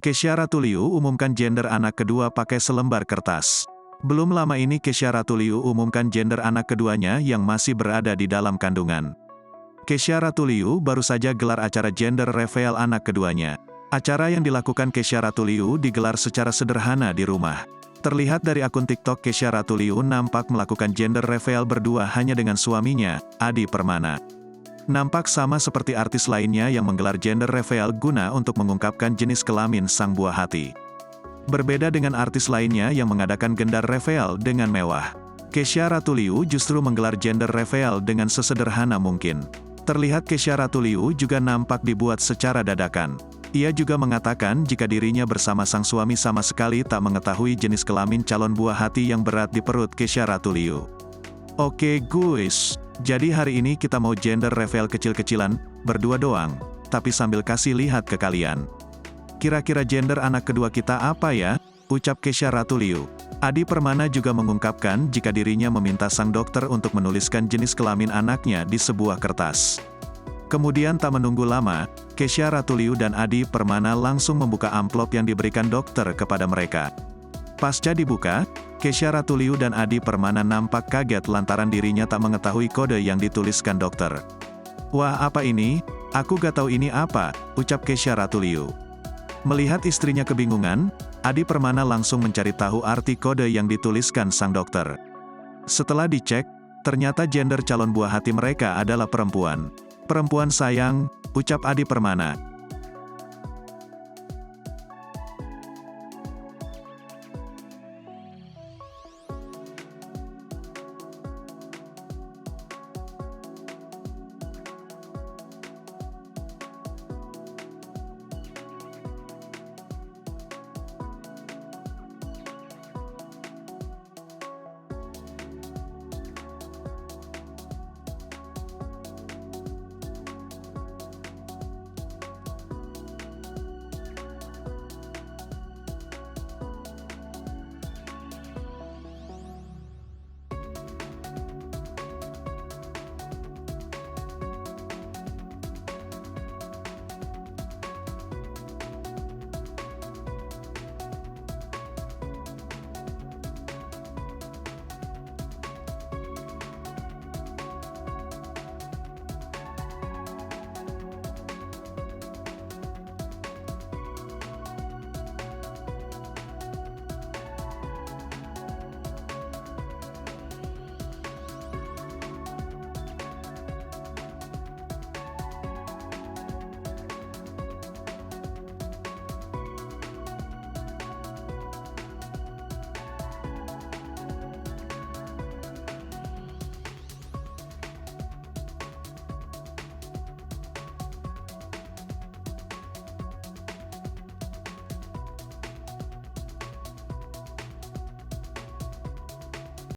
Kesha Ratuliu umumkan gender anak kedua pakai selembar kertas. Belum lama ini Kesha Ratuliu umumkan gender anak keduanya yang masih berada di dalam kandungan. Kesha Ratuliu baru saja gelar acara gender reveal anak keduanya. Acara yang dilakukan Kesha Ratuliu digelar secara sederhana di rumah. Terlihat dari akun TikTok Kesha Ratuliu nampak melakukan gender reveal berdua hanya dengan suaminya, Adi Permana. Nampak sama seperti artis lainnya yang menggelar gender reveal guna untuk mengungkapkan jenis kelamin sang buah hati. Berbeda dengan artis lainnya yang mengadakan gender reveal dengan mewah, Kesha Ratuliu justru menggelar gender reveal dengan sesederhana mungkin. Terlihat Kesha Ratuliu juga nampak dibuat secara dadakan. Ia juga mengatakan jika dirinya bersama sang suami sama sekali tak mengetahui jenis kelamin calon buah hati yang berat di perut Kesha Ratuliu. Oke guys, jadi hari ini kita mau gender reveal kecil-kecilan, berdua doang, tapi sambil kasih lihat ke kalian. Kira-kira gender anak kedua kita apa ya? Ucap Kesha Ratuliu. Adi Permana juga mengungkapkan jika dirinya meminta sang dokter untuk menuliskan jenis kelamin anaknya di sebuah kertas. Kemudian tak menunggu lama, Kesha Ratuliu dan Adi Permana langsung membuka amplop yang diberikan dokter kepada mereka. Pasca dibuka, Kesha Ratuliu dan Adi Permana nampak kaget lantaran dirinya tak mengetahui kode yang dituliskan dokter. Wah apa ini? Aku gak tahu ini apa, ucap Kesha Ratuliu. Melihat istrinya kebingungan, Adi Permana langsung mencari tahu arti kode yang dituliskan sang dokter. Setelah dicek, ternyata gender calon buah hati mereka adalah perempuan. Perempuan sayang, ucap Adi Permana.